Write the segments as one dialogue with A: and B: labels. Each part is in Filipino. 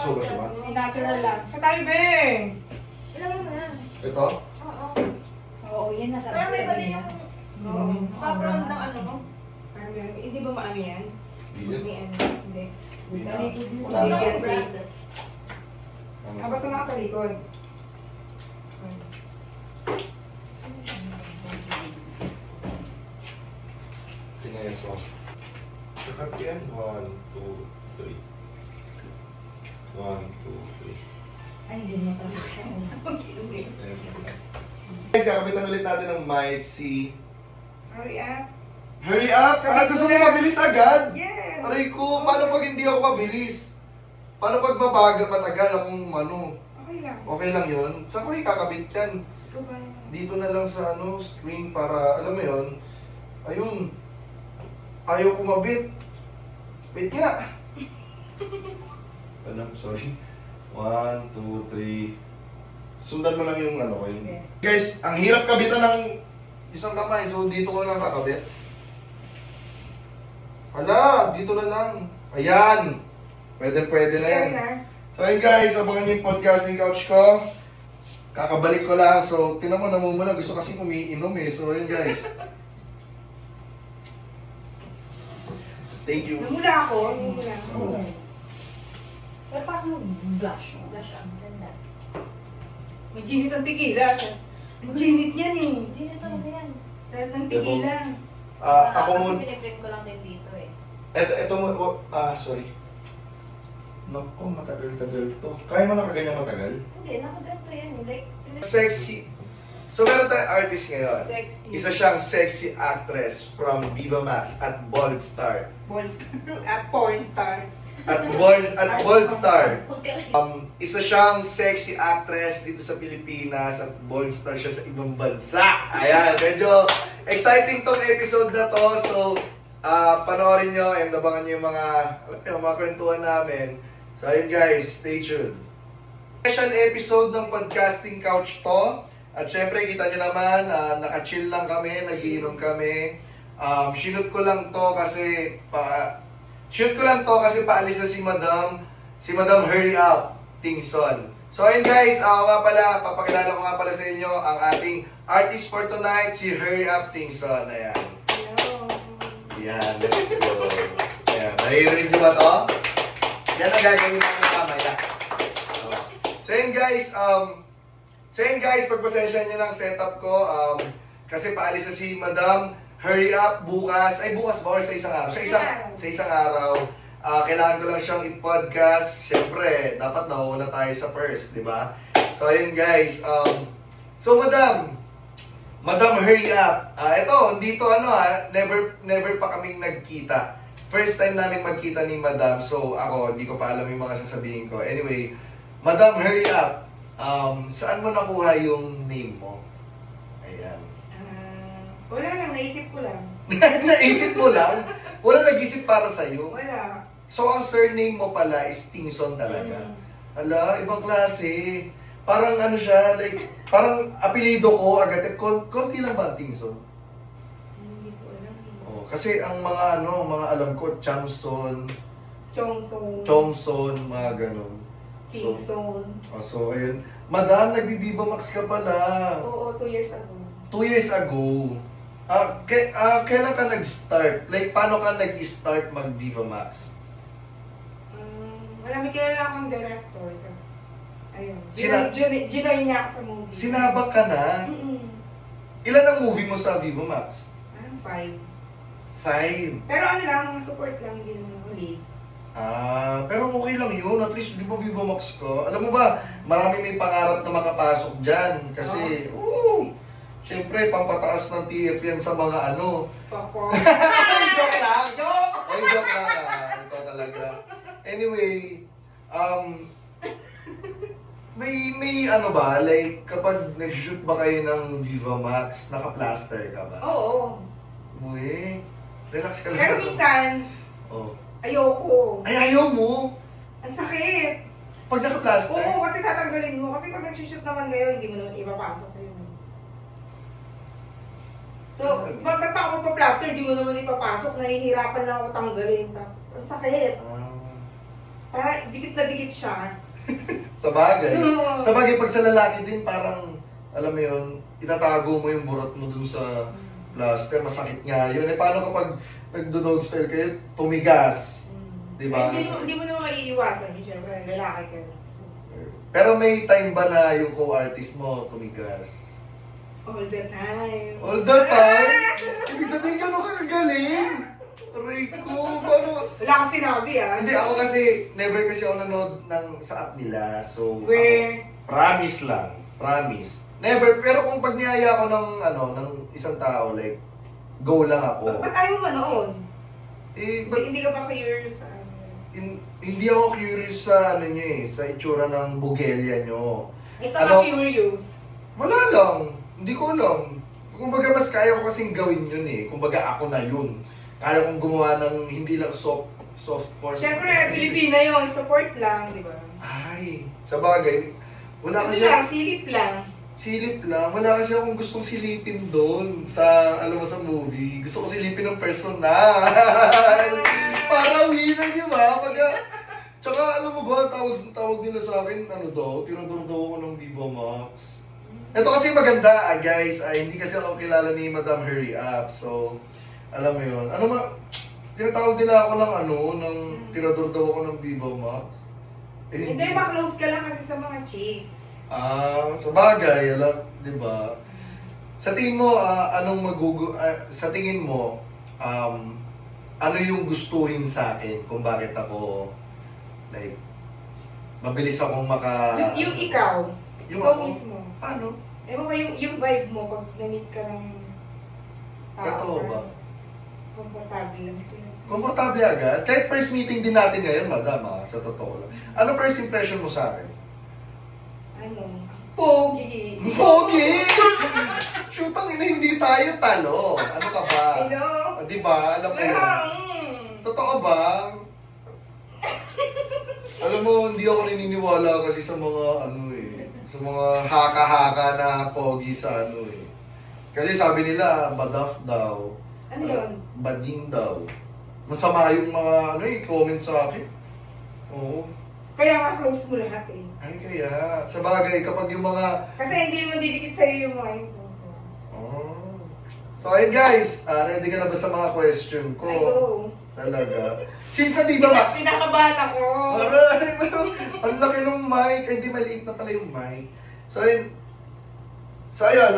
A: Gusto ba siya ba?
B: Natural lang. Sa tayo, be!
C: Ilagay mo na.
A: Ito?
C: Oo.
B: Oo, yan nasa
C: Pero may ba din yung
B: Oo.
C: background ng ano mo?
B: Parang yan. Hindi ba maano yan?
A: Hindi.
B: May ano? Hindi.
A: Hindi na. Wala
C: Ano
A: na.
C: yung brand?
B: Ah, basta nakatalikod.
A: Pineso. Sakat yan. 1, 2, 3. 1, 2, 3.
B: Ay, hindi mo talaga siya.
A: Guys, kakabitan ulit natin ng mic si...
B: Hurry up.
A: Hurry up! Ah, gusto mo mabilis agad?
B: Yes!
A: Aray ko, paano pag hindi ako mabilis? Paano pag mabagal, matagal akong ano?
B: Okay lang.
A: Okay lang yun? Saan ko ikakabit yan?
B: Ikaw ba?
A: Dito na lang sa ano, screen para, alam mo yun? Ayun. Ayaw kumabit. Wait nga. Ano, sorry. 1, 2, 3. Sundan mo lang yung ano ko yun.
B: Okay.
A: Guys, ang hirap kabitan ng isang kamay. So, dito ko lang kakabit. Hala, dito na lang. Ayan. Pwede na yan.
B: Okay na.
A: So ayun guys, abangan niyo yung podcasting couch ko. Kakabalik ko lang. So, tinan mo namumula. Gusto kasing umiinom eh. So ayun guys. Thank you.
B: Namula ako. Namula ako.
A: Oo.
C: Pero parang blush. Blush ang ganda.
B: May ginit ang tequila. Ang ginit yan eh.
C: Hindi na talaga yan.
B: Sarap ng tequila.
A: Ako mo.
C: Kasi piniprint ko lang din dito eh.
A: Ito mo. Sorry. Naku, matagal-tagal to. Kaya mo na kaganyan matagal?
C: Hindi, nakaganto yan. Like,
A: Sexy. So meron tayong artist ngayon.
B: Sexy.
A: Isa siyang sexy actress from Viva Max at Bold Star.
B: Balls. At porn star.
A: At Bold Star.
C: huwag ka lang.
A: Isa siyang sexy actress dito sa Pilipinas at bold star siya sa ibang bansa. Ayan, medyo exciting tong episode na to. So, panoorin nyo and abangan nyo yung mga, alam nyo, mga kwentuhan namin. So, ayun guys, stay tuned. Special episode ng podcasting couch to. At syempre, kita nyo naman, naka-chill lang kami, nagiinom kami. Shoot ko lang to kasi paalis na si Madam Hurry Up Tingson. So ayun guys, ako nga pala, papakilala ko nga pala sa inyo ang ating artist for tonight, si Hurry Up Tingson. Ayan.
B: Hello.
A: Ayan, let's go. Ayan, nahirinig nyo ba to? Yan ang gagawin namin mamaya. So ayun guys, pagpasensya nyo ng setup ko, kasi paalis na si Madam Hurry Up bukas ba or sa isang araw? Sa isang araw. Kailangan ko lang siyang i-podcast. Siyempre, dapat nauna tayo sa first, di ba? So, ayun guys. So, Madam Hurry Up. Ito, dito never pa kaming nagkita. First time namin magkita ni Madam. So, ako, hindi ko pa alam yung mga sasabihin ko. Anyway, Madam Hurry Up. Saan mo nakuha yung name mo? Ayan.
B: Wala lang, naisip ko lang.
A: Naisip mo lang? Wala nag-isip para sa'yo?
B: Wala.
A: So, ang surname mo pala is Tingson talaga. Ala, ibang klase. Parang ano siya, like, parang apelido ko agad. Konti lang ba ang Tingson?
B: Hindi ko alam.
A: Oh, kasi ang mga mga alam ko, Changson,
B: Chongson.
A: mga ganun.
B: Singson.
A: So, ayun. Madam, nagbibiba max ka pala.
B: Oo, 2 years ago.
A: 2 years ago. Kailan ka nag-start? Like, paano ka nag-start mag-Viva Max?
B: Marami kilala akong director. Tapos, ayun.
A: Sina-
B: Ginoy niya ako sa movie.
A: Sinabak ka na? Ilan ang movie mo sa Viva Max?
B: Parang 5.
A: 5.
B: Pero ano lang, mga support lang din naman ulit.
A: Pero okay lang yun. At least, di ba Viva Max ka? Alam mo ba, marami may pangarap na makapasok dyan. Kasi, syempre, pampataas ng TF yan sa mga
B: Pako.
A: Joke lang.
B: Joke!
A: Ay, joke lang. Ito talaga. Anyway, may ba, like, kapag nag-shoot ba kayo ng Viva Max, naka-plaster ka ba?
B: Oo.
A: Uy, relax ka lang.
B: Pero minsan,
A: Oh.
B: ayoko.
A: Ay, ayaw mo!
B: Ang sakit.
A: Pag naka-plaster?
B: Oo, kasi tatanggalin mo. Kasi pag nag-shoot naman ngayon, hindi mo naman ipapasok yun. So, pag ako pa-plaster, di mo naman ipapasok. Nahihirapan lang ako tanggalin. Tapos, ang sakit. Parang dikit na dikit siya.
A: Sa bagay.
B: Oo.
A: Sa bagay, pag sa lalaki din, parang, alam mo yun, itatago mo yung burot mo dun sa plaster, masakit nga yun. Eh, paano kapag nagdo-dog style kayo, tumigas? Diba?
B: Hindi mo naman maiiwasan. Siyempre, lalaki ka.
A: Pero may time ba na yung co-artist mo tumigas?
B: All the time.
A: All the time? Ibig sabihin ka ka kagaling. Aray ko, paano?
B: Wala kang sinabi ah.
A: Hindi, ako kasi, never kasi ako nanood sa app nila. So,
B: Weh.
A: promise lang. Promise. Never, pero kung pag niyaya ako ng isang tao, like, go lang ako.
B: Ba't ayaw mo manood?
A: Eh,
B: Hindi ka ba curious sa ano?
A: hindi ako curious sa ano niya sa itsura ng bugelya nyo.
B: Eh, sa
A: Ano?
B: curious.
A: Wala lang. Hindi ko alam. Kumbaga mas kaya ko kasing gawin yun Kumbaga ako na yun. Kaya kong gumawa ng hindi lang soft porn.
B: Siyempre, Pilipina yun. Support lang, di ba?
A: Ay, sa bagay. Wala
B: Ano
A: kasi
B: lang, silip lang.
A: silip lang. Wala kasi akong gustong silipin doon sa, alam mo, sa movie. Gusto ko silipin ng personal. Para winan, di ba? Tsaka, alam mo ba, tawag nila sa akin, tinuturo daw ako ng Viva Max. Ito kasi maganda, guys. Hindi kasi ako kilala ni Madam Hurry Up. So, alam mo yun. Tinatawag nila ako ng tinuturo daw ako ng Viva Max.
B: Hindi, ma-close ka lang kasi sa mga chicks.
A: Sa bagay, di ba? Sa tingin mo, sa tingin mo, ano yung gustuhin sa akin kung bakit ako, like, mabilis akong
B: Yung ikaw.
A: Yung
B: Ikaw
A: ako?
B: mismo.
A: Paano?
B: Ewan ko yung vibe mo pag na-meet ka ng tao.
A: Totoo ba?
B: Komportable lang sila.
A: Komportable agad? Kahit first meeting din natin ngayon, madam, sa totoo lang. Ano first impression mo sa akin?
B: Ano? Pogi!
A: Pogi! Shoot, ang ina, hindi tayo talo. Ano ka ba?
B: Hello?
A: Di ba? Alam mo yun. Totoo ba? Alam mo, hindi ako naniniwala kasi sa mga sa mga haka-haka na pogi sa Kasi sabi nila, badaf daw.
B: Ano yun?
A: Bading daw. Masama yung mga comment sa akin. Oo.
B: Kaya nga close mo lahat
A: Ay, kaya. Sa bagay, kapag yung mga...
B: Kasi hindi mo didikit sa'yo yung mga yun.
A: Oh. So, ayun guys. Ready ka na ba sa mga question ko?
B: I go.
A: Talaga. Since na di ba, Max?
B: Pinakabahan ako.
A: Aray, ang laki ng mic. Ay, hindi, maliit na pala yung mic. So, ayun. So, ayun,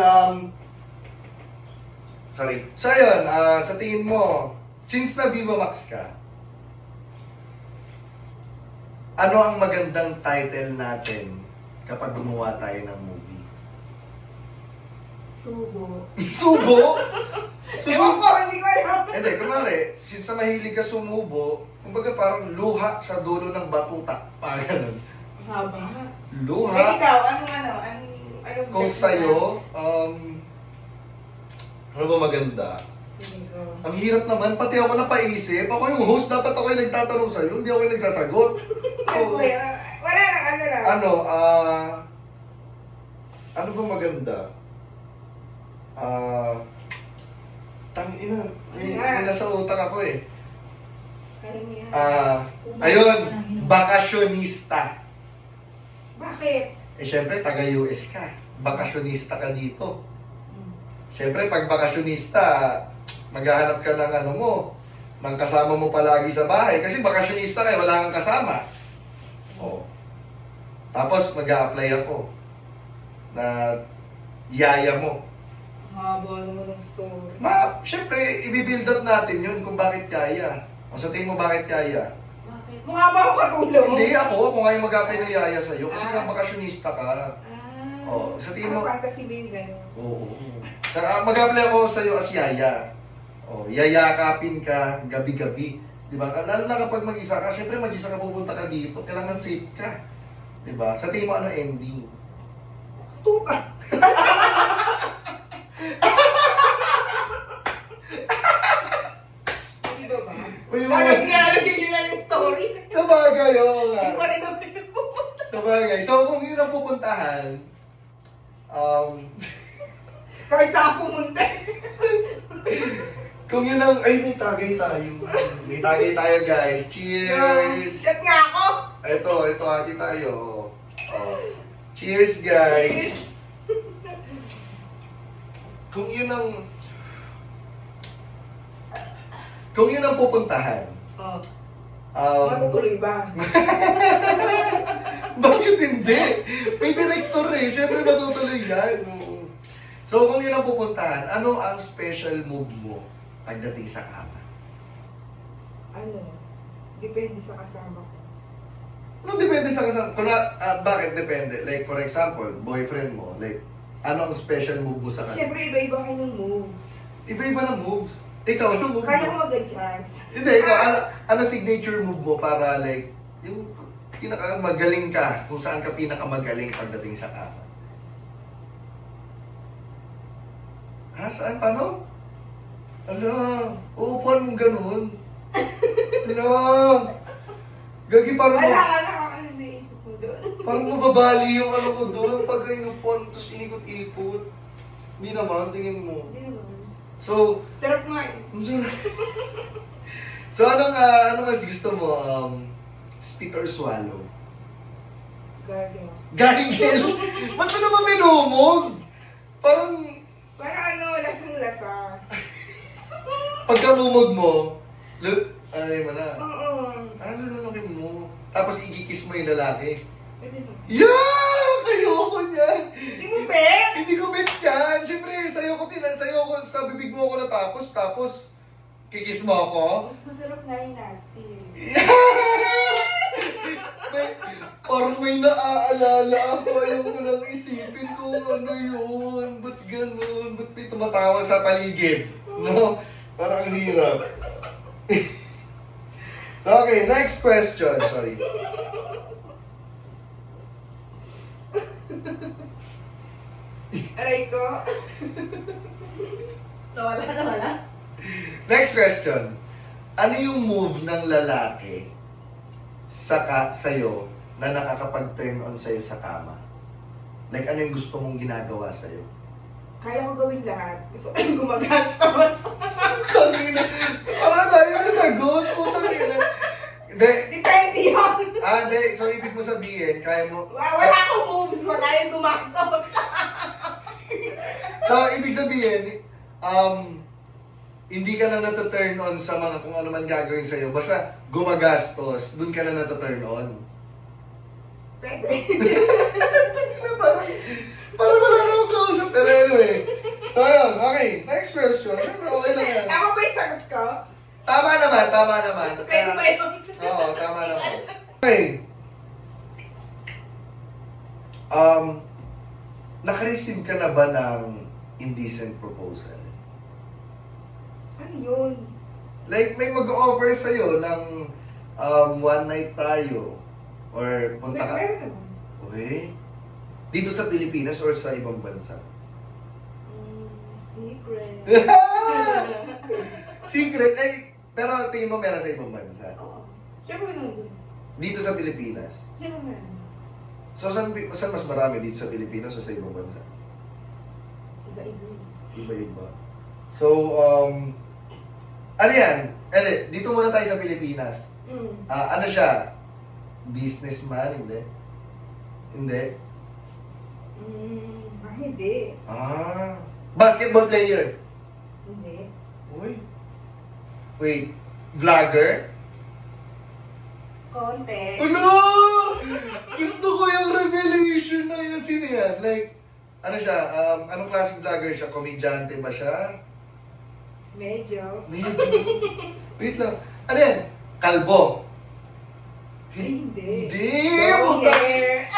A: sorry. So, ayun, sa tingin mo, since na Viva Max ka, ano ang magandang title natin kapag gumawa tayo ng movie?
B: Subo.
A: Subo?
B: Ewan ko, hindi ko alam.
A: Hindi, kunwari, since na mahilig ka sumubo, kumbaga parang luha sa dulo ng batuta. Parang ganun.
B: Haba.
A: Luha.
B: Eh, ikaw, ano
A: Kung sa'yo, ano ba maganda?
B: Sige, go.
A: Ang hirap naman, pati ako napaisip. Ako yung host, dapat ako yung nagtatanong sa'yo, hindi ako yung nagsasagot.
B: Ay, kuya, wala na, lang.
A: Ano ba maganda? Tangina, may nasa utak ako
B: Kaya mo yan.
A: Ayun, bakasyonista.
B: Bakit?
A: Syempre, taga-US ka. Bakasyonista ka dito. Syempre, pag bakasyonista, maghahanap ka ng ng kasama mo palagi sa bahay. Kasi bakasyonista ka, wala kang kasama. Tapos, mag-a-apply ako na yaya mo.
B: Haba naman ng story.
A: Syempre, i-build up natin yun kung bakit kaya. O sa tingin mo bakit kaya?
B: Bakit? Mukha ba ako katulong?
A: Hindi ako nga yung mag-apply ng yaya sa'yo kasi nga bakasyonista ka. Sa tingin mo...
B: fantasy ba yung gano'n?
A: Oo. Mag-apply ako sa'yo as yaya. Yayakapin ka gabi-gabi. Diba? Lalo na kapag mag-isa ka, syempre mag-isa ka pupunta ka dito, kailangan safe ka. Diba? Sa tingin mo ano ending?
B: Tuka! Hindi ba ba? Bakit nilalagay nila ng story?
A: Sa bagay, oo nga.
B: Hindi pa rin ako pinupunta.
A: Sa bagay. So, kung yun ang pupuntahan,
B: Kahit saan pumunta.
A: kung yun ang, ay, may tagay tayo. May tagay tayo, guys. Cheers!
B: Shot nga ako!
A: Ito, hati tayo. Oh. Cheers, guys! Kung yun ang pupuntahan,
B: Oh, matutuloy ba?
A: bakit hindi? May director eh. Siyempre matutuloy yan. Oo. So, kung yun ang pupuntahan, ano ang special move mo pagdating sa kama?
B: Ano? Depende sa kasama ko.
A: Ano depende sa kasama? Bakit depende? Like, for example, boyfriend mo, like, ano ang special move mo sa kanya?
B: Siyempre, iba-iba kayo ng moves.
A: Iba-iba na moves. Ikaw, ano move
B: Kaya ko
A: mo?
B: mag-adjust.
A: Hindi, ikaw, ano signature move mo para like, yung pinakamagaling ka, kung saan ka pinakamagaling pagdating sa kama? Ha? Saan? Paano? Ala, uupuan mo ganun. Ala, gagi parang
B: Wala ka na ano naisip mo doon.
A: parang mababali yung ano ko doon pag inupuan, tapos inikot-ikot. Hindi naman, tingin mo.
B: Hindi naman.
A: So,
B: Sarap nga eh.
A: so ano mas gusto mo? Spit or swallow?
B: Gargle.
A: Gargle? Ba't mo naman minumog? Parang
B: Para ano, lasang-lasa.
A: pagkamumog mo, ay mo na.
B: Oo.
A: Lulunukin mo. Tapos ikikis mo yung lalaki.
B: Pwede mo.
A: Yeah! Ayoko niyan!
B: Hindi mo bet!
A: Hindi ko bet yan! Siyempre, sa'yo ko, sa bibig mo ako natapos, tapos kikis mo ako.
B: Mas masarap na yung nasty.
A: Parang may naaalala ako. Ayaw ko lang isipin kung ano yun. Ba't ganun? Ba't may tumatawa sa paligid? No? Parang ang hirap. So, okay. Next question. Sorry.
B: Aray ko.
C: Nawala.
A: Next question. Ano yung move ng lalaki sa'yo na nakakapag-turn on sa'yo sa kama? Like, ano yung gusto mong ginagawa sa'yo?
B: Kaya ko gawin lahat. Gusto ko yung gumagastos.
A: Tangina. Parang tayo na sagot. Putang ina. Hindi.
B: Depende yun.
A: Hindi. So, ibig mo sabihin, kaya mo...
B: Wala akong moves. Wala yung gumastos.
A: So, ibig sabihin, hindi ka na nata-turn on sa mga kung ano man gagawin sa'yo. Basta gumagastos, dun ka na nata-turn on.
B: Pwede.
A: Parang wala na akong kausap. Pero anyway. So, ayun. Okay. Next question. Siyempre, okay lang yan.
B: Ako ba yung sagot ko?
A: Tama naman.
B: Pwede ba yun?
A: Oo, tama naman. Okay. Naka-receive ka na ba ng indecent proposal?
B: Ano yun?
A: Like, may mag-offer sa'yo ng one night tayo. Or punta ka...
B: Meron naman.
A: Okay. Dito sa Pilipinas or sa ibang bansa?
B: Secret.
A: Secret? Ay, pero tingin mo meron sa ibang bansa?
B: Oo. Siyempre naman.
A: Dito sa Pilipinas?
B: Siyempre meron.
A: So, saan mas marami? Dito sa Pilipinas o sa ibang bansa?
B: Iba-iba.
A: Iba-iba. So, ano yan? Dito muna tayo sa Pilipinas. Ano siya? Businessman? Hindi? Hindi?
B: Hindi.
A: Basketball player?
B: Hindi.
A: Uy. Wait. Vlogger?
B: Konti.
A: Ano? Gusto ko yung revelation na yun. Sino yan? Like, ano siya? Anong klaseng vlogger siya? Komedyante ba siya?
B: Medyo.
A: Medyo. Wait lang. Ano yan? Kalbo?
B: Ay, hindi.
A: Hindi!
B: Long hair.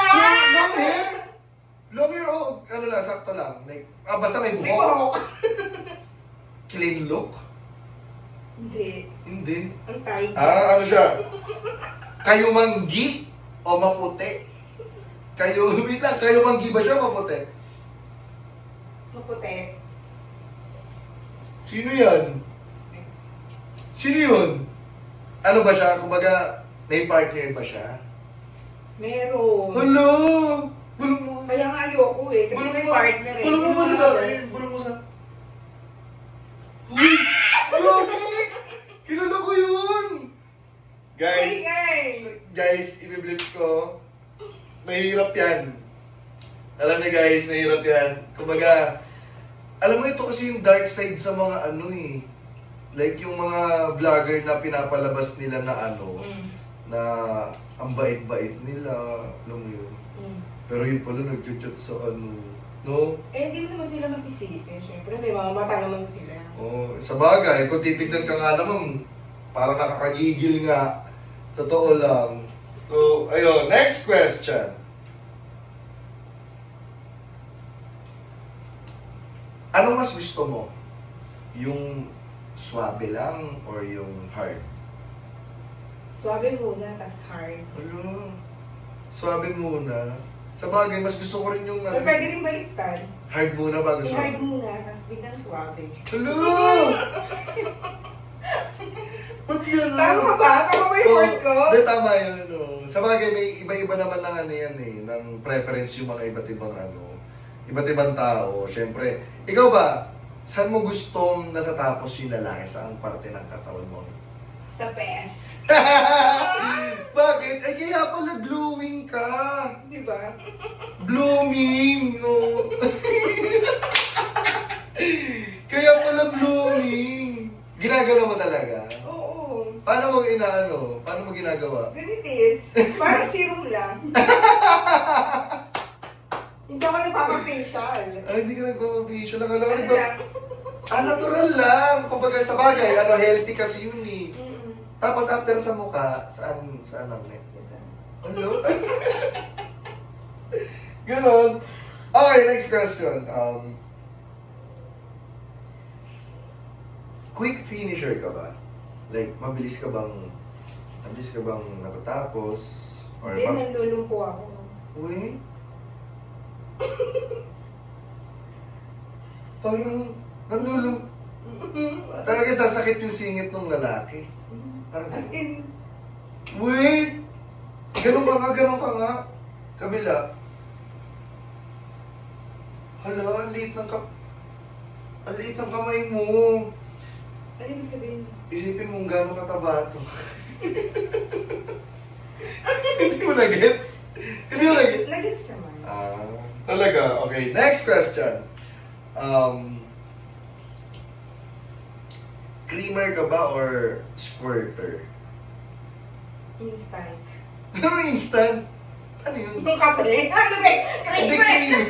A: Long hair? Long hair, oh, ano lang, sakto lang. Like, basta may
B: May
A: buhok.
B: buhok.
A: Clean look?
B: Hindi.
A: Hindi.
B: Ang tight.
A: Ano siya? Kayo manggi o maputi? Wait lang, kayo manggi ba siya o maputi?
B: Maputi.
A: Sino yan? Sino yun? Ano ba siya? Kumbaga, may partner ba siya?
B: Meron.
A: Hello! Bulong mo.
B: Kaya nga ayoko eh. Kasi may partner eh.
A: Bulong mo muna sa akin. Bulong mo sa... Uy! Lagi! Kilala ko yun! Guys,
B: Ay!
A: guys, ibiblip ko. Mahirap yan. Alam niyo guys, mahirap yan. Kumbaga, alam mo ito kasi yung dark side sa mga ano eh. Like yung mga vlogger na pinapalabas nila na ano, na ang bait-bait nila, alam mo yun. Pero yun pala nag-chat sa ano, no?
B: Eh, hindi mo naman sila masisisi. Siyempre, may mga mata naman sila.
A: Oh, sa bagay, kung titignan ka nga naman, parang nakakagigil nga. Totoo lang. So, ayun, next question. Ano mas gusto mo? Yung swabe lang or yung hard?
B: Swabe muna, tas hard.
A: Ano? Swabe muna. Sa bagay, mas gusto ko rin yung
B: Or pwede rin baliktad.
A: hard muna bago
B: I-hard
A: swabe.
B: muna, tas biglang swabe.
A: Hello! Ba't gano'n?
B: Tama ba? Tama ba yung word ko?
A: Hindi, tama yun. Oh. Sa bagay, may iba-iba naman ng ano yan eh, ng preference yung mga iba't ibang ano, iba't ibang tao. Siyempre, ikaw ba, saan mo gustong natatapos yung lalaki? Saang parte ng katawan mo?
B: Sa pes.
A: Bakit? Ay, kaya pala glowing ka.
B: Di ba?
A: Blooming! No? Kaya pala blooming. Ginagalaw mo talaga?
B: Oo.
A: Paano mo inaano? Paano mo ginagawa?
B: Ganitis. Parang serum lang. Hindi ako nagpapafacial.
A: Ay, hindi ka nagpa-facial. Ang alam
B: Ano
A: ko,
B: lang?
A: natural lang. Kumbaga sa bagay, ano, healthy kasi yun eh.
B: Mm-mm.
A: Tapos after sa mukha, saan ang neck? Ano? Ganon. Okay, next question. Quick finisher ka ba? Like, mabilis ka bang natatapos? Or
B: Hindi, nandulong po ako.
A: Uy? Parang, nandulong. Talaga sasakit yung singit ng lalaki. Parang,
B: As in,
A: uy! Ganun ka nga. Kabila. Hala, ang liit ng kamay mo.
B: ano ibig sabihin?
A: Isipin mo kung gano'ng kataba ito. Hindi mo na-gets? Hindi mo na-gets?
B: Nagets naman.
A: Talaga. Okay, next question. Creamer ka ba or squirter?
B: Instant.
A: Ano instant? Ano yun?
B: Yung kape? Ano ba?
A: Hindi
B: Creamer!
A: cream.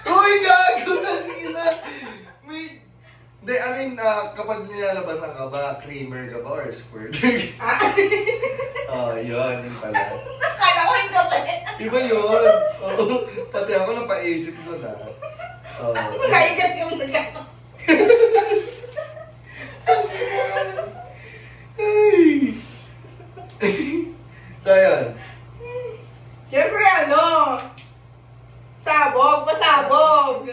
A: Uy, gago na ina. May... Hindi, I mean, kapag nilalabasan ka ba, creamer ka ba or squirter?
B: Ah,
A: Oh, yun pala.
B: akala ko yung kape.
A: Iba yun. Oo, pati ako napaisip doon Oh,
B: Nagkaigat yung nagkakape.
A: Ay. So, yun.
B: Siyempre ano? Sabog, pasabog.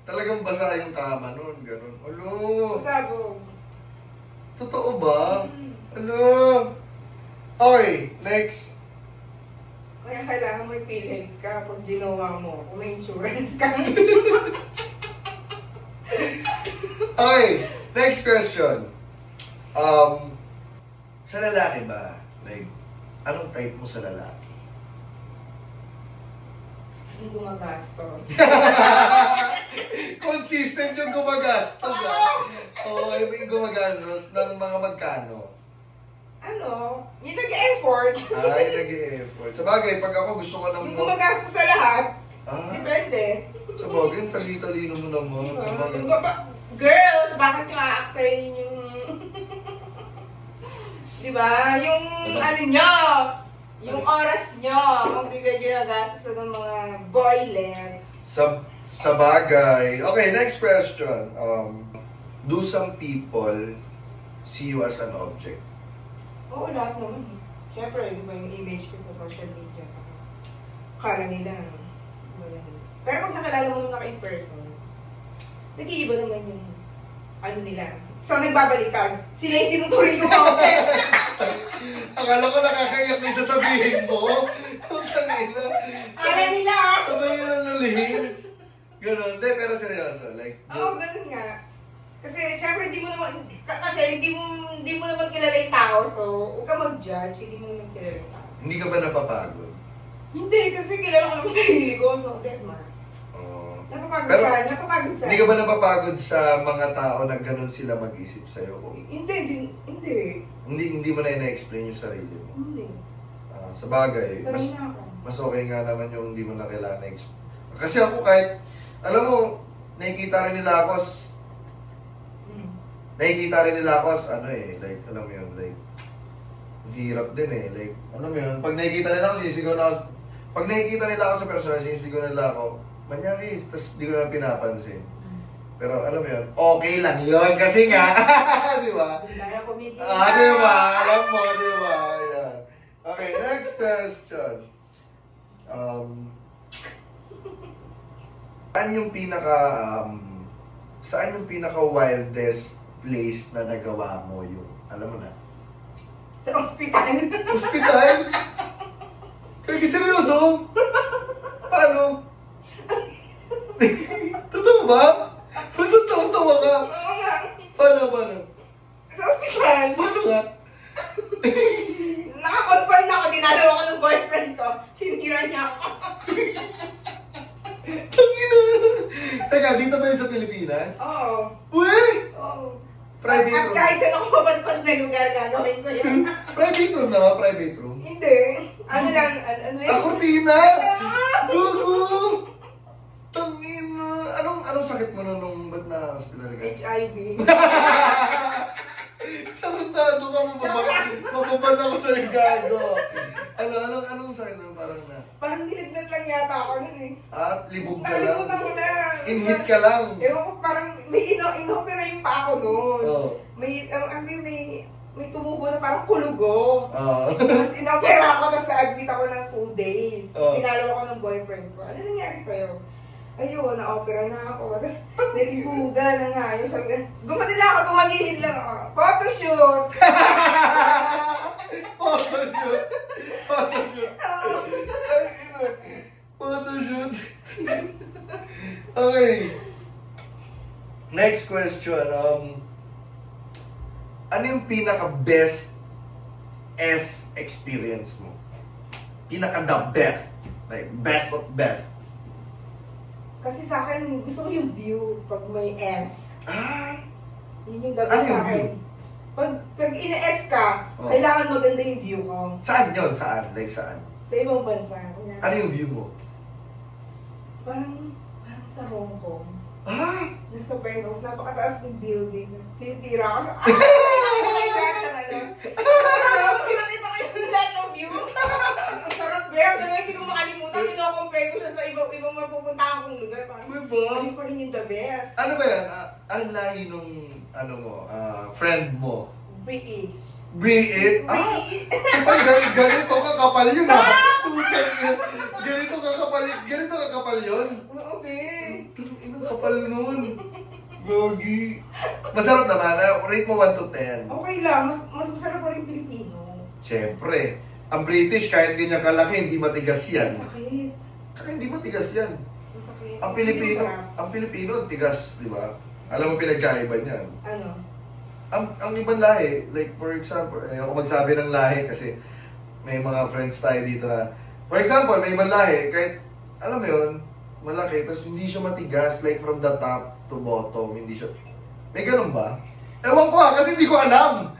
A: Talagang basa yung kama nun, ganun. Alo,
B: Pasabog.
A: totoo ba? Alo. Okay, next.
B: Kaya kailangan mo i-PhilHealth ka pag ginawa mo. Kung may insurance ka.
A: Okay, next question. Sa lalaki ba? Like, anong type mo sa lalaki?
B: Yung gumagastos.
A: Consistent yung gumagastos. Oo, yung gumagastos ng mga magkano.
B: Ano? Yung nag-effort.
A: Ay, nag-e-effort. Sa bagay, pag ako gusto ko ng...
B: Yung gumagastos sa lahat.
A: Ah,
B: Depende.
A: sa bagay, tali-talino mo naman. Sa bagay.
B: Girls, bakit nyo aaksayin yung... Diba? Yung ano nyo, yung oras nyo, kung di ka ginagastos ng mga boylet.
A: Sa bagay. Okay, next question. Do some people see you as an object?
B: Oo, lahat naman. Siyempre, di ba yung image ko sa social media. Akala nila, wala. Pero pag nakilala mo nung in person, nag-iiba naman yung ano nila. So, nagbabaliktad. Sila yung tinuturing ko object.
A: Akala ko nakakaiyak na yung sasabihin mo. Putang ina.
B: Akala nila.
A: Sabay yun ang nalihis. Ganon. Hindi, pero seryoso. Like,
B: Oo, ganun nga. Kasi syempre hindi mo naman hindi mo naman kilala yung tao, so huwag ka mag-judge, hindi mo naman kilala yung tao.
A: Hindi ka ba napapagod?
B: Hindi, kasi kilala ko naman sarili ko, so dead man.
A: Oo.
B: Napapagod
A: Pero,
B: siya, napapagod siya.
A: Hindi ka ba napapagod sa mga tao na ganun sila mag-isip sa'yo?
B: Hindi.
A: Hindi mo na ina-explain yung sarili mo.
B: Hindi.
A: Sa bagay,
B: Sanay na ako.
A: mas okay nga naman yung hindi mo na kailangan na-explain. Kasi ako kahit, alam mo, nakikita rin nila ako like, alam mo yun, like, hirap din eh, like, alam mo yun, pag nakikita nila ako, sinisigaw na ako, pag nakikita nila ako sa personal, sinisigaw nila ako, manyakis, tapos di ko na pinapansin. Pero alam mo yun, okay lang yun, kasi nga, di ba?
B: Kaya kumikita.
A: Di ba? Alam mo, di ba? Ayan. Okay, next question. Saan yung pinaka wildest place na nagawa mo yung, alam mo na?
B: Sa ospital.
A: Hospital? Kaya seryoso? Paano? Totoo ba? Totoo ka?
B: Oo nga.
A: Paano?
B: Sa ospital.
A: Paano nga?
B: Naka-confirm na ako, dinalaw ako ng boyfriend ko. Hinira niya ako.
A: Tangina! Teka, dito ba yun sa Pilipinas?
B: Oo.
A: Uy!
B: Oo.
A: Private
B: At
A: room.
B: kahit saan ako mapadpad na lugar, gagawin ko yun.
A: Private room na ba? Private room?
B: Hindi. Ano lang, ano yun?
A: Ako, Tina! Gugu! Tangina! Anong sakit mo nung ba't na hospital ka?
B: HIV.
A: Tarantado ka, mababad ako sa gago. Anong sakit mo? Parang na...
B: Parang nilagnat lang yata ako nun eh.
A: At libog ka lang.
B: Nakalimutan ko na.
A: Inhit ka lang.
B: Ewan ko, parang may inopera yung pa ako nun.
A: Oo.
B: May tumubo na parang kulugo.
A: Oo.
B: Tapos inopera ako, tapos na-admit ako ng 2 days.
A: Oo.
B: Pinalaw ako ng boyfriend ko. Ano nangyari sa'yo? Ayun, na-opera na ako. Tapos nalibuga na nga. Yung sabi ko, gumanin lang ako, tumagihid lang ako. Photoshoot!
A: Photoshoot!
B: Oo.
A: Photoshoot! Okay. Next question. Ano yung pinaka-best experience mo? Pinaka-the best. Like, best of best.
B: Kasi sa akin, gusto ko yung view pag may S.
A: Ah!
B: Yun yung gabi
A: Ano
B: sa
A: yung
B: akin.
A: view?
B: Pag ina-S ka,
A: Oh.
B: kailangan maganda yung view ko.
A: Saan yun? Saan? Like, saan?
B: Sa ibang bansa.
A: Ano yung view mo?
B: Parang sa Hong Kong.
A: Ah!
B: Nasa penthouse, napakataas ng building. Tinitira ako sa... Ay, talaga. Kinakita ko yung lahat ng view. Ang sarap ba? Hanggang hindi ko makalimutan. Pino-compare ko siya sa ibang mapupuntahan kong lugar. Parang,
A: Diba?
B: ayun pa rin yung the best.
A: Ano ba yan? Ang lahi nung, friend mo?
B: British.
A: Brie? Ah! Ganito kakapal yun ah! Ganito kakapal yun?
B: Oo, be.
A: Ang kapal nun. Gogi. Masarap naman. Rate mo 1 to 10.
B: Okay lang. Mas masarap pa rin Pilipino.
A: Siyempre. Ang British, kahit ganyan kalaki, hindi matigas yan.
B: Masakit.
A: Kaya hindi matigas yan.
B: Masakit.
A: Ang Pilipino, tigas, di ba? Alam mo pinagkaiba niyan.
B: Ano?
A: Ang ibang lahi, like for example, ako magsabi ng lahi kasi may mga friends tayo dito na, for example, may ibang lahi, kahit, alam mo yun, malaki, tapos hindi siya matigas, like from the top to bottom, hindi siya, may ganun ba? Ewan ko kasi hindi ko alam.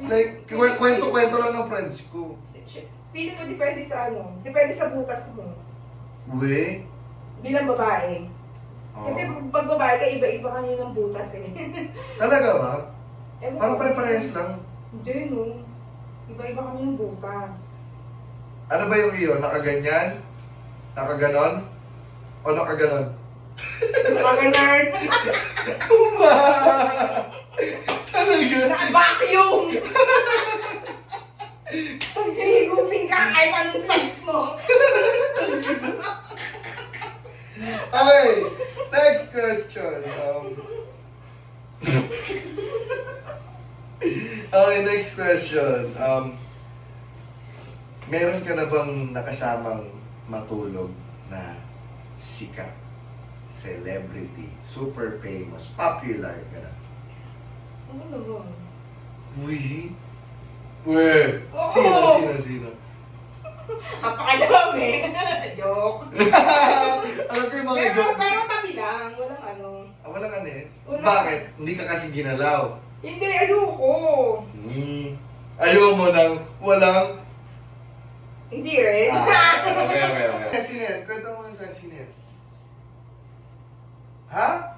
A: Like, kwento-kwento lang ng friends ko.
B: Pili ko depende sa ano, depende sa butas mo.
A: Uwe?
B: Bilang babae.
A: Oh.
B: Kasi pag babae ka, iba-iba kanina ng butas eh.
A: Talaga ba?
B: Ewan
A: Parang
B: ko.
A: pare-parehas lang.
B: Hindi no. Iba-iba kami ng butas.
A: Ano ba yung iyo? Nakaganyan? Nakaganon? O nakaganon?
B: Naka-nerd.
A: Uma! Talaga?
B: Naka-vacuum! Hihigupin ka kahit anong size mo.
A: Okay, next question. Okay, next question. Meron ka na bang nakasamang matulog na sikat, celebrity, super famous, popular ka na?
B: Ano naman?
A: Uy. Uy.
B: Oo.
A: Sino?
B: Napakadami. Joke.
A: Alam ko yung mga joke.
B: Pero tabi lang. Walang ano.
A: Walang ano eh.
B: Wala.
A: Bakit? Hindi ka kasi ginalaw.
B: Hindi, ayoko.
A: Ayaw mo nang walang...
B: Hindi rin.
A: Okay. Sinet, kwento mo sa sinet. Ha?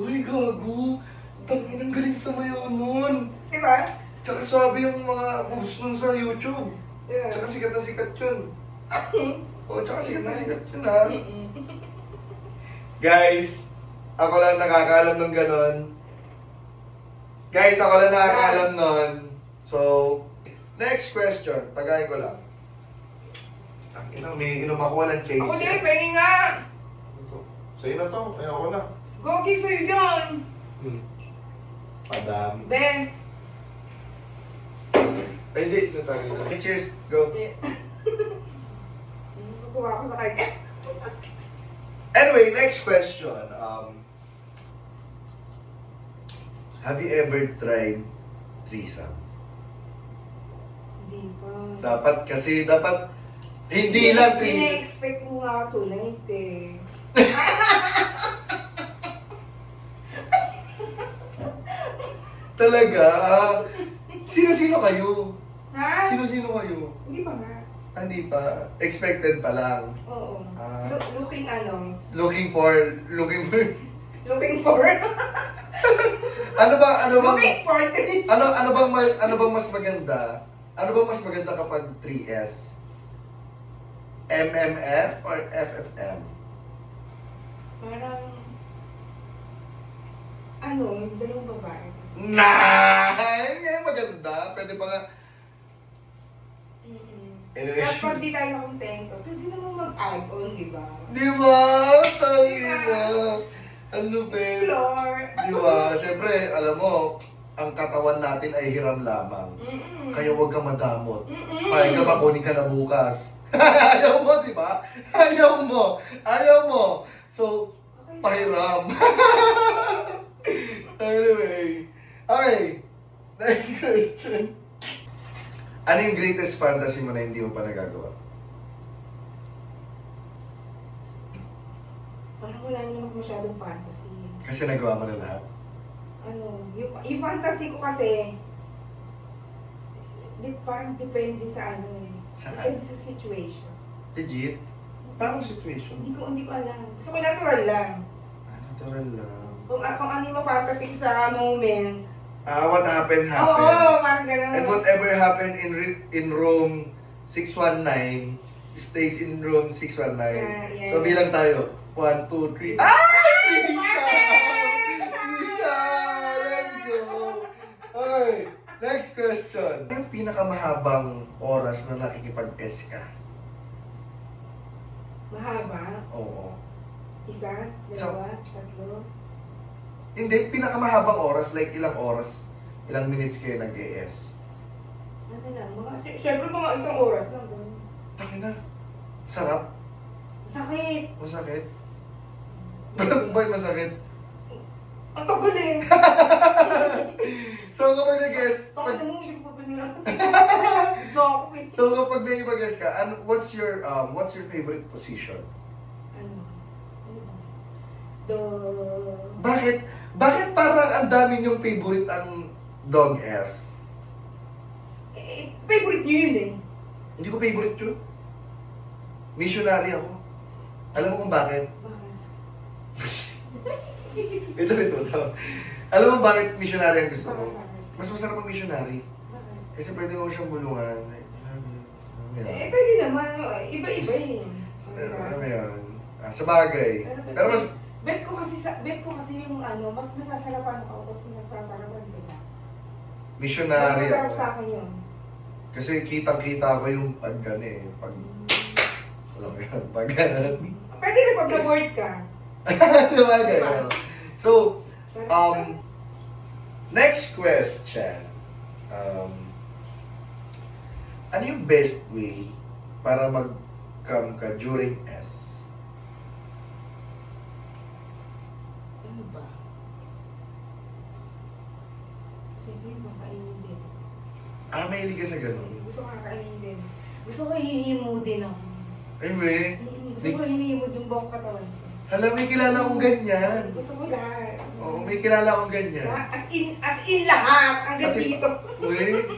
A: Uy, gago. Tangin ang galing sa mayo nun.
B: Diba?
A: Tsaka swabe yung mga moves nun sa YouTube.
B: Diba?
A: Tsaka sikat na sikat yun. Tsaka sikat na sikat yun ha. Guys, ako lang nakakaalam ng ganon. Guys, ako lang nakakaalam nun. So, next question. Tagayin ko lang. May inom ako walang chaser.
B: Ako din, pengi nga.
A: Sa'yo na to. Ay, ako na.
B: Gogi sa'yo yan.
A: Padami.
B: Ben.
A: Ay, hindi. Sa tayo na. Cheers. Go.
B: Tutuwa ako sa kanya.
A: Anyway, next question. Have you ever tried threesome?
B: Hindi pa.
A: Dapat, hindi lang threesome.
B: Ina-expect mo nga tonight eh.
A: Talaga? Sino-sino kayo?
B: Ha?
A: Sino-sino kayo?
B: Hindi pa nga.
A: Hindi pa. Expected pa lang.
B: Oo.
A: Ah.
B: Looking ano?
A: Looking for...
B: Looking for?
A: Ano ba?
B: Looking for?
A: Ano bang mas maganda? Ano bang mas maganda kapag 3S? MMF or FFM?
B: Parang... Ano? Yung dalawang babae.
A: Yan maganda. Pwede pa nga. Anyway.
B: Tapos pag di tayo nakontento, pwede naman mag-add-on, di ba?
A: Di ba? Tangina. Ano, babe?
B: Explore.
A: Di ba? Siyempre, alam mo, ang katawan natin ay hiram lamang. Kaya huwag kang madamot. Pahig ka ba, kunin ka na bukas. Ayaw mo, di ba? Ayaw mo. So, pahiram. Anyway. Okay. Next question. Ano yung greatest fantasy mo na hindi mo pa nagagawa?
B: Parang wala naman masyadong fantasy.
A: Kasi nagawa mo na lahat.
B: Ano, yung fantasy ko kasi, parang depende sa ano eh.
A: Saan?
B: Depende sa situation.
A: Legit? Paano situation?
B: Hindi ko alam. Gusto ko natural lang.
A: Natural lang.
B: Kung ano yung fantasy ko sa moment.
A: What happened,
B: Oo,
A: happened.
B: parang gano'n.
A: And whatever happened in room 619 stays in room 619.
B: Yeah.
A: So bilang tayo. 1, 2, 3. Ay! Isa! Let's go! Okay, next question. Ano yung pinakamahabang oras na nakikipag-S ka?
B: Mahaba?
A: Oo.
B: Isa? Dalawa? Tatlo?
A: Hindi, pinakamahabang oras, like ilang oras, ilang minutes kayo nag-ES.
B: Ano lang, syempre mga isang oras lang.
A: Taki na. Sarap.
B: Sakit!
A: Masakit. Bakit masakit?
B: Ang tagal eh!
A: So kapag nag-ES,
B: Bakit mo, hindi ko pa pinira.
A: so kapag nag-ES ka, what's your favorite position?
B: Ano ba?
A: Bakit parang ang dami niyong favorite ang dog S?
B: Favorite niyo yun eh.
A: Hindi ko favorite yun. Missionary ako. Alam mo kung bakit? Ito. Alam mo bakit missionary ang gusto ko? Mas masarap ang missionary. Kasi pwede mo siyang bulungan.
B: Pwede naman. Iba-iba eh.
A: Ano yun? Sa bagay. Pero mas...
B: Bet ko kasi yung mas nasasarapan ako kasi nasasarapan sila.
A: Missionary
B: Mas masarap
A: ako.
B: sa akin yun.
A: Kasi kitang-kita ko yung pag alam mo yun, pag
B: Pwede rin pag na-board ka.
A: sa bagay. So, next question. Ano yung best way para mag-come ka during S?
B: Ano ba?
A: mahilig ka sa ganun.
B: Gusto ko kakainin din. Gusto ko hinihimo din ako.
A: Ay, we.
B: Gusto ko hinihimo yung buong katawan ko.
A: Hala, may kilala akong ganyan.
B: Gusto ko lahat.
A: Oo, may kilala akong ganyan.
B: As in lahat. Hanggang
A: Pati-
B: dito.
A: We.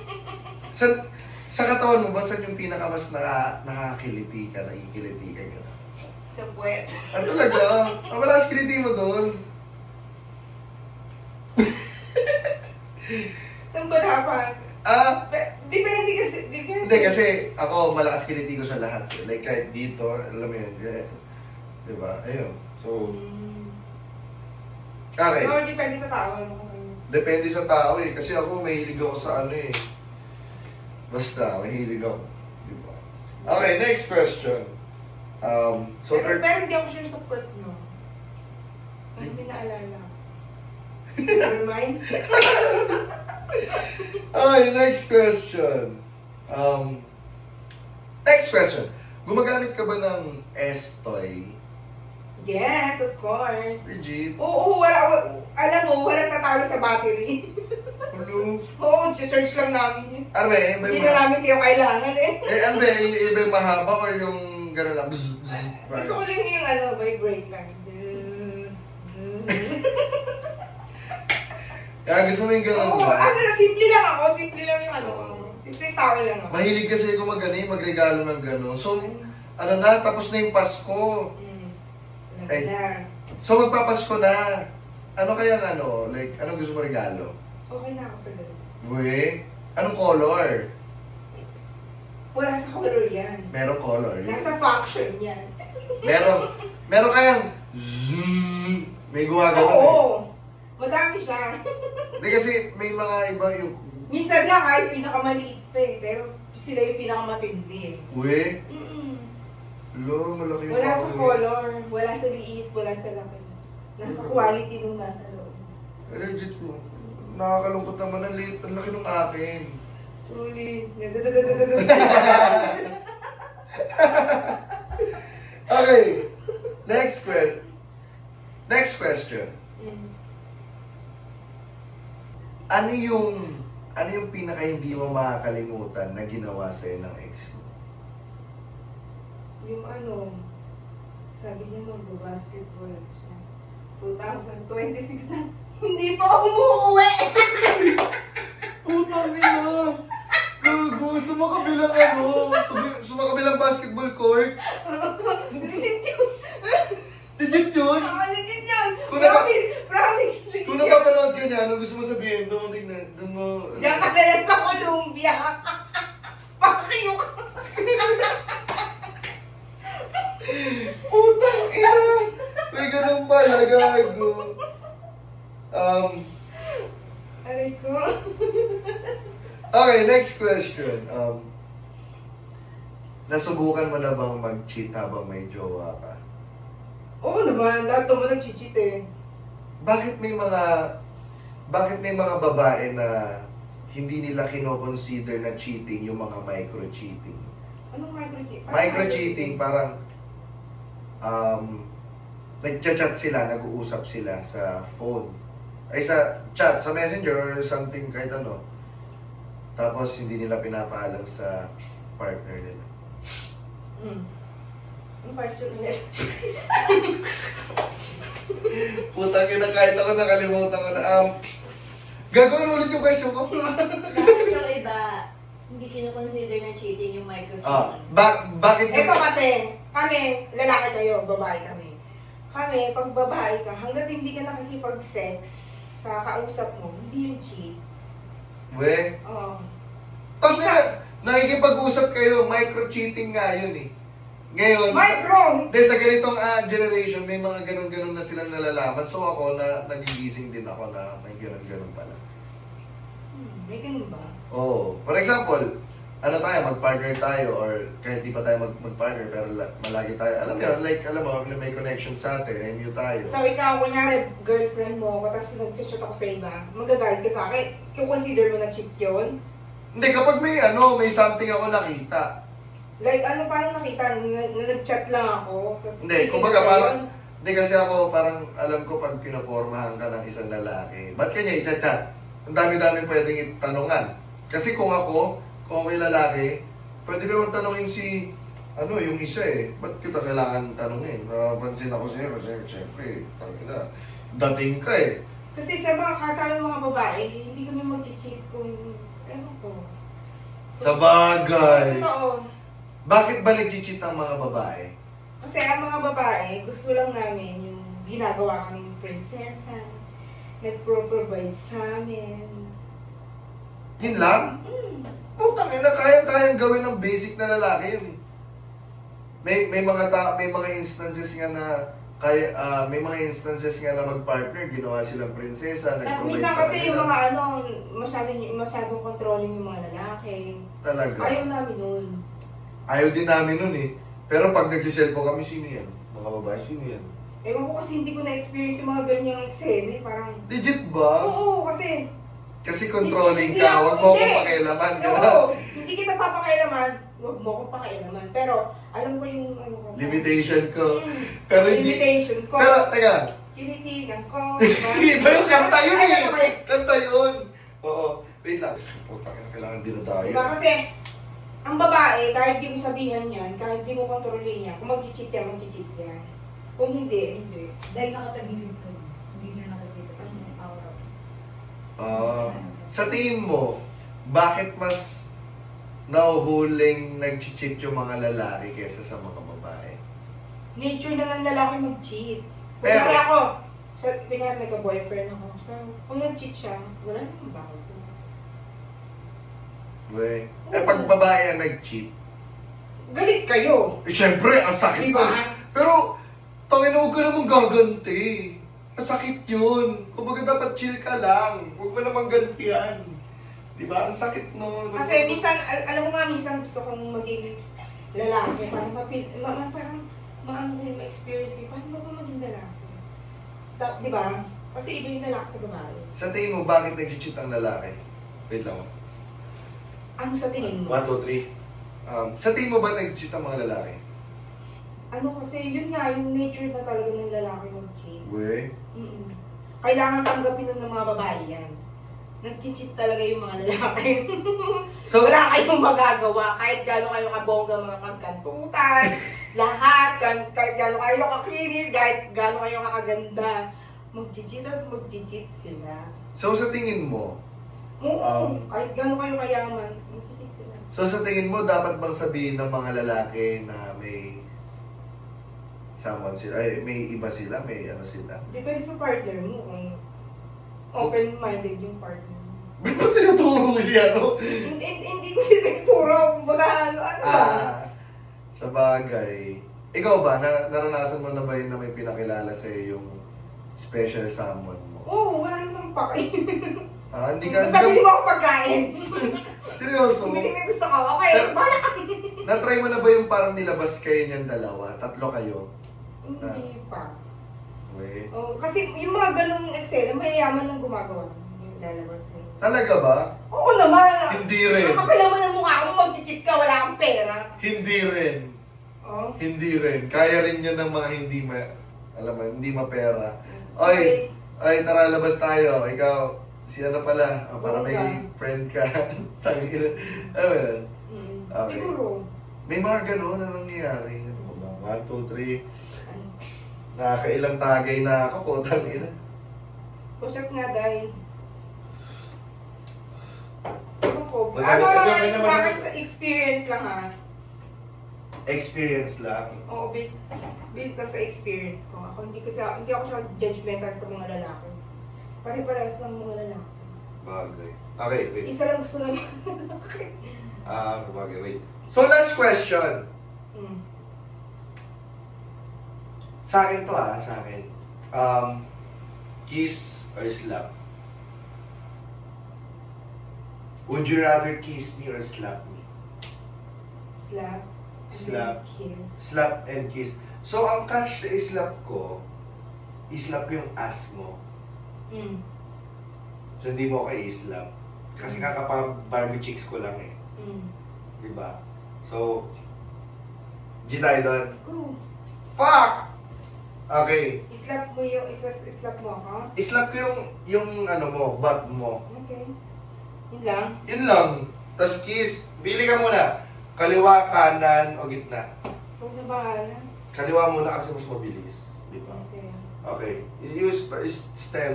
A: Sa katawan mo ba, saan yung pinakamas nakakiliti ka, nakikiliti ka?
B: Sa puwet.
A: Ah, talaga? Ah, wala sa kiliti mo doon.
B: Saan ba dapat?
A: Ah,
B: Depende kasi. Depende.
A: hindi kasi ako malakas kiliti ko sa lahat. Eh. Like kahit dito, alam mo yun. Diba? Ayun. So, okay.
B: Or depende sa tao. Ano kasi.
A: Depende sa tao eh. Kasi ako mahilig ako sa ano eh. Basta, mahilig ako. Diba? Okay, next question. So,
B: Pero hindi ako sure sa puwet, no? Hindi naalala. Never mind.
A: Okay, next question. Next question. Gumagamit ka ba ng S-Toy?
B: Yes, of course.
A: Legit?
B: Oo, alam mo, walang tatalo sa battery.
A: Ano?
B: Oo, church lang namin yun.
A: Ano ba eh? Iba
B: Hindi
A: yung
B: na namin kayo kailangan eh.
A: ano ba eh? Iba yung mahaba or yung gano'n lang? Bzz, bzz,
B: Gusto ko lang yung vibrate lang.
A: Kaya gusto mo yung gano'n
B: Oo,
A: ba?
B: simple lang ako. Simple lang yung ano. Simple tao lang ako.
A: Mahilig kasi ako magregalo ng gano'n. So, ano na, tapos na yung Pasko.
B: Ay.
A: So, magpapasko na. Ano kaya ano? Like, anong gusto mo regalo?
B: Okay na ako sa ganun.
A: Uy, anong color?
B: Wala sa color yan.
A: Merong color.
B: Nasa function yan.
A: Meron kayang zoom. May gumagano.
B: Oo. Madami siya.
A: Hindi kasi may mga iba yung...
B: Minsan nga kahit pinakamaliit pa eh. Pero sila yung pinakamatindi eh.
A: Uy,
B: Mm-mm.
A: lo, malaki yung
B: Wala sa
A: pako,
B: color, wala sa liit, wala sa laki. Nasa quality nung nasa loob.
A: Legit mo. Nakakalungkot naman ang liit. Ang laki ng akin.
B: Truly.
A: Okay. Next question. Ano yung pinaka hindi mo makakalimutan na ginawa sa'yo ng ex mo?
B: Yung ano, sabi niya mag-basketball siya. 2026 na, hindi pa umuwi!
A: Putang ina! Gago, sumakabilang ano? Sumakabilang basketball court?
B: Legit yun!
A: Legit yun?
B: Legit yun!
A: Kung naka-
B: Promise! Legit
A: Kung
B: yun!
A: napapanood ka niya, anong gusto mo sabihin? Doon mo...
B: Diyan ka na lang sa Columbia! Pakiyo ka!
A: Putang ina! May ganun pala, gago.
B: Aray ko.
A: Okay, next question. Nasubukan mo na bang mag-cheat habang may jowa ka?
B: Oo naman, lahat naman nag-cheat eh.
A: Bakit may mga babae na hindi nila kino-consider na cheating yung mga micro-cheating?
B: Anong micro-cheat?
A: Micro-cheating, parang nagchat-chat sila, nag-uusap sila sa phone. Ay sa chat, sa messenger or something kahit ano. Tapos hindi nila pinapaalam sa partner nila.
B: Yung question ulit.
A: Putang ina, kahit ako nakalimutan ko na. Gagawin ulit yung question ko.
C: Bakit yung iba, hindi kinoconsider na cheating yung micro-cheating?
A: Bakit
B: Ito kasi, kami, lalaki kayo, babae kami. Kami, pag babae ka, hanggat hindi ka nakikipag-sex sa kausap mo, hindi yung cheat.
A: We,
B: Oo.
A: pag nakikipag-usap kayo, micro-cheating nga yun eh. Ngayon,
B: Micro!
A: sa ganitong generation, may mga ganun-ganun na silang nalalaman. So ako, nagigising din ako na may ganun-ganun pala.
B: May ganun ba?
A: Oo. For example, ano tayo, mag-partner tayo or kahit di pa tayo mag-partner pero malagi tayo. Alam mo, may connection sa atin, MU tayo.
B: So ikaw, kunyari, girlfriend mo ako, tapos nag-chat ako sa iba, magagalit ka sa akin, kung consider mo na cheat yun?
A: Hindi, kapag may something ako nakita.
B: Like, ano parang nakita, na nag-chat lang ako. Tapos
A: Hindi, kumbaga parang, hindi kasi ako parang alam ko pag pinapormahan ka ng isang lalaki, ba't kanya i-chat? Ang dami-dami pwedeng itanungan. Kasi kung ako, kung ako'y lalaki, pwede ko naman tanongin si, yung isa ba't kita kailangan tanongin? Napansin ako sa'yo, kasi syempre, tangina, dating ka
B: Kasi sa mga kasama mga babae, hindi kami mag-cheat kung, ko.
A: Sa bagay.
B: Totoo.
A: Bakit ba nag-cheat ang mga babae?
B: Kasi ang mga babae, gusto lang namin yung ginagawa kaming prinsesa, nag-provide sa amin.
A: Yun lang? Putang ina, kayang gawin ng basic na lalaki yun. May mga instances nga na may mga instances nga na mag-partner, ginawa silang prinsesa,
B: Tapos
A: nag-provide
B: minsan
A: sa
B: kasi yung
A: kanila.
B: mga masyadong controlling yung mga lalaki.
A: Talaga.
B: Ayaw namin nun.
A: Ayaw din namin nun Pero pag nag-cellphone kami, sino yan? Mga babae, sino yan?
B: Ewan ko kasi hindi ko na-experience yung mga ganyang eksena. Parang,
A: Legit ba?
B: oo, kasi,
A: Kasi controlling
B: Hindi
A: ka,
B: ako-
A: huwag mo
B: hindi.
A: akong pakialaman.
B: oo,
A: Gano'n.
B: hindi kita papakailaman, huwag mo akong pakailaman. Pero, alam ko yung, ko.
A: Limitation ko.
B: Mm,
A: Pero hindi.
B: limitation ko.
A: Pero, teka.
B: Tinitigan ko.
A: Iba yung kanta yun
B: Ay, ano ba yun?
A: Kanta yun. Oo. Wait lang. Putang ina, kailangan dinadayo.
B: Diba kasi, ang babae, kahit di mo sabihan yan, kahit di mo kontrolin yan, kung mag-cheat yan, mag-cheat yan. Kung hindi, hindi.
D: Dahil nakatagilid ko. Hindi na nakikita ko yung aura.
A: Sa tingin mo, bakit mas nahuhuling nag-cheat yung mga lalaki kaysa sa mga babae?
B: Nature na ng lalaki mag-cheat.
A: Pero-
B: Kunyari ako, kunyari nagka-boyfriend ako, so, kung nag-cheat siya, wala namang bago.
A: Wey. Pag babae ang nag-cheat,
B: Galit kayo!
A: syempre, ang sakit
B: Diba?
A: nun. Pero, tangina, huwag ka namang gaganti. Masakit yun. Kumbaga dapat chill ka lang. Huwag mo namang gantihan. Diba? Ang sakit nun.
B: Kasi minsan, alam mo nga, minsan gusto kong maging lalaki, parang maano ko yung ma-experience ko, paano ba maging lalaki? Diba? Kasi iba yung lalaki sa babae.
A: Sa tingin mo, bakit nag-cheat ang lalaki? Wait lang.
B: Ano sa tingin mo?
A: 1, 2, 3. Sa tingin mo ba nag-cheat ang mga lalaki?
B: Ano kasi, yun nga, yung nature na talaga ng lalaki mag-cheat.
A: Wey.
B: Mm-mm. Kailangan tanggapin ng mga babae yan. Nag-cheat talaga yung mga lalaki.
A: So,
B: Wala kayong magagawa, kahit gano'n kayo kabongga mga pagkantutan, lahat, kahit gano'n kayo kakinis, kahit gano'n kayo kakaganda, mag-cheat at mag-cheat sila.
A: so sa tingin mo,
B: Oo, kahit gano'n kayo kayaman, mag-cheat sila.
A: so sa tingin mo, dapat bang sabihin ng mga lalaki na may someone sila, may iba sila, may ano sila?
B: Depende sa partner mo kung open-minded yung partner mo.
A: Ba't mo tinuturo siya, no?
B: Hindi ko sinagturo, kumbaga ano ba?
A: Sa bagay. Ikaw ba, naranasan mo na ba yun na may pinakilala sa'yo yung special someone mo?
B: Oo, wala namang pakain.
A: Hindi ka,
B: Basta bili mo ako pagkain.
A: seryoso?
B: Bili mo yung gusto ko, okay, bala ka.
A: Na-try mo na ba yung parang nilabas kayo niyang dalawa? Tatlo kayo?
B: Hindi pa.
A: Wait.
B: Oh, kasi yung mga ganong eksena, mayayaman ng gumagawa. Yung lalabas mo.
A: Talaga ba?
B: Oo naman.
A: Hindi rin.
B: Nakakalaman ng mukha mo, mag-cheat ka, wala kang pera.
A: Hindi rin.
B: Oh.
A: Hindi rin. Kaya rin yun ng mga hindi mapera. Oy, tara labas tayo. Ikaw, si ano pala, para may friend ka. Tangina. Ano ba yun? Okay.
B: Siguro.
A: May mga gano'n na nangyayari. 1, 2, 3. Nakakailang tagay na ako, putang ina.
B: Push-up nga, dahil. Ano ko?
A: Maganda-
B: Sa akin sa experience lang ha.
A: Experience lang.
B: Oo, based lang sa experience ko. Ako hindi ako sa judgmental sa mga lalaki. Pare-parehas lang mga lalaki.
A: Bagay. Okay, wait.
B: Isa lang gusto naman.
A: Bagay, wait. So, last question.
B: Hmm.
A: Sa akin to sa akin. Kiss or slap? Would you rather kiss me or slap me?
B: Slap. and
A: Slap.
B: then Kiss.
A: Slap and kiss. So, ang catch sa islap ko yung ass mo.
B: Hmm.
A: So, hindi mo ako i-slap. Kasi kakapa-Barbie chicks ko lang
B: Hmm.
A: Diba? So, G tayo doon.
B: Go.
A: Fuck! Okay.
B: Islap mo ako?
A: Islap ko yung ano mo, butt mo.
B: Okay. Yun lang.
A: Yun lang. Tapos kiss. Pili ka muna. Kaliwa, kanan, o gitna.
B: Huwag na bahala.
A: Kaliwa muna kasi mas mabilis. Di ba?
B: Okay.
A: Okay.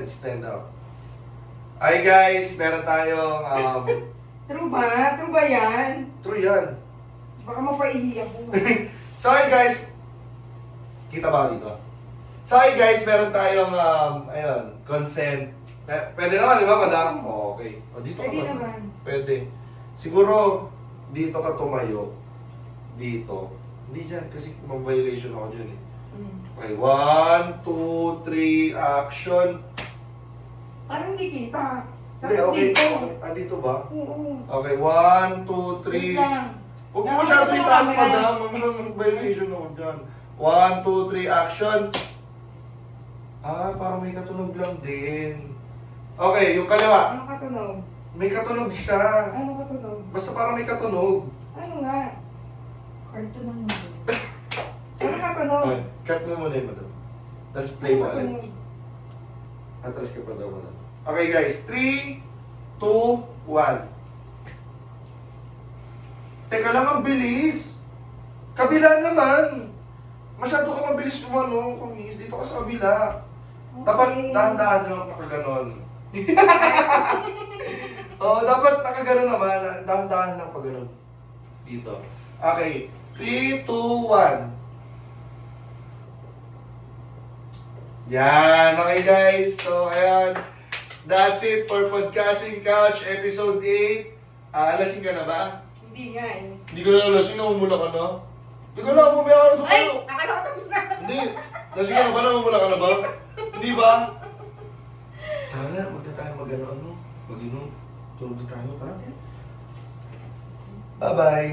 A: Stand up. Ay guys, meron tayong
B: True ba? True ba yan?
A: true yan.
B: Baka mapaihi ako.
A: So hi guys. Kita ba dito? So hi guys, meron tayong ayun, consent. Pwede naman, di ba, madam? Oh, okay. O dito
B: Pwede
A: ka ba?
B: naman.
A: Pwede. Siguro dito ka tumayo. Dito. Hindi dyan kasi mag-violation ako dyan eh. Okay, 1, 2, 3, action.
B: Parang hindi kita.
A: Hindi,
B: Dapat
A: okay.
B: dito.
A: Dito ba?
B: Oo.
A: Okay, 1, 2, 3.
B: Wait lang.
A: Huwag mo masyado itaas, madam. Mag-violation ako dyan. 1, 2, 3, action. Parang may katunog lang din. Okay, yung kaliwa.
B: Ano katunog?
A: May katunog siya.
B: Ano katunog?
A: Basta parang may katunog.
B: Ano nga?
D: Cartoon ng mundo.
B: Ano katunog?
A: Okay, cut mo muna yun, madam. Tapos play mo
B: Ano
A: ulit.
B: katunog?
A: Atras ka pa daw, madam. Okay, guys. 3, 2, 1. Teka lang, ang bilis. Kabila naman. Masyado ka mabilis kumano, kumis. Dito ka sa kabila. Dapat dahan-dahan lang nakaganon. Oo, dapat nakaganon naman. Dahan-dahan lang pag ganon. Dito. Okay. 3, 2, 1. Yan. Okay guys. So, ayan. That's it for Podcasting Couch Episode 8. Lasing ka na ba?
B: Hindi nga eh.
A: Hindi ka na lasing. Namumula ka na? Hindi ka na. Mamaya ka na sa
B: Ay!
A: palo.
B: Akala ko tapos na.
A: Hindi. Lasing ka na ba? Namumula ka na ba? Hindi ba? Tara na. Huwag na tayo mag-ano. Mag-inom. Tulog na tayo. Tara. Bye-bye.